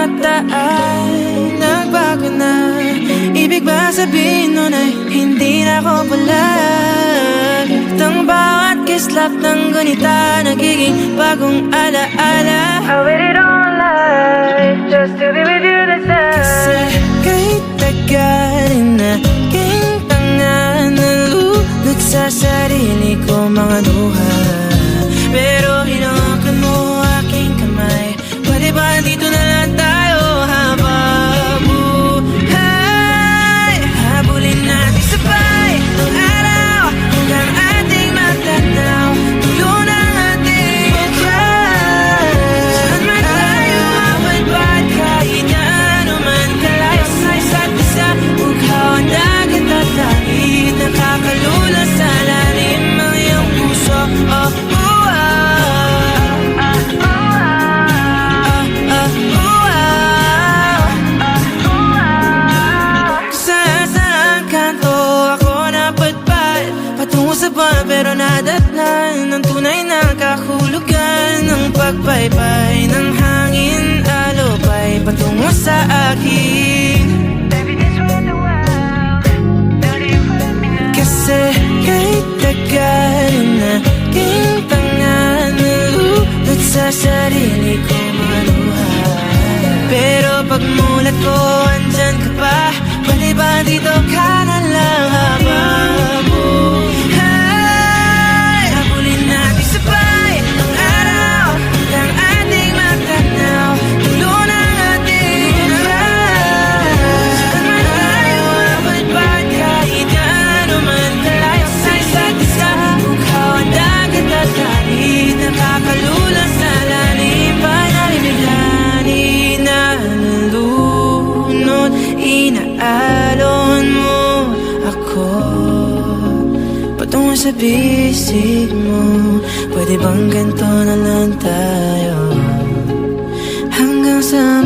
mata ay nagbago na. Ibig ba sabihin nun ay hindi na ako palag? Tang bawat kislap ng gunita nagiging bagong alaala. I waited all life just to be with you this time. Kasi kahit tagal na aking tanga, nalulog sa sarili ko mga luha. Pero hinawakan mo aking kamay. Pwede ba dito na lang tayo habang buhay? Habulin natin sabay ang araw hanggang ating magtanaw. Tulo ng ating try. Saan man tayo mapagpad, kahit na ano man kalayo sa isa't isa. Bughaw ang dagat at langit, nakakalula sa lalim ang iyong puso. Pero nadatnan ng tunay na kahulugan ng pagbaybay ng hangin, alupay patungo sa akin. Kasi kahit tagal na aking tanga, nalulot sa sarili ko mga luha. Pero pagmulat ko, andyan ka pa. Pwede ba dito ka na lang habang inaalon mo ako patungo sa bisig mo. Pwede bang ganito na lang tayo hanggang sa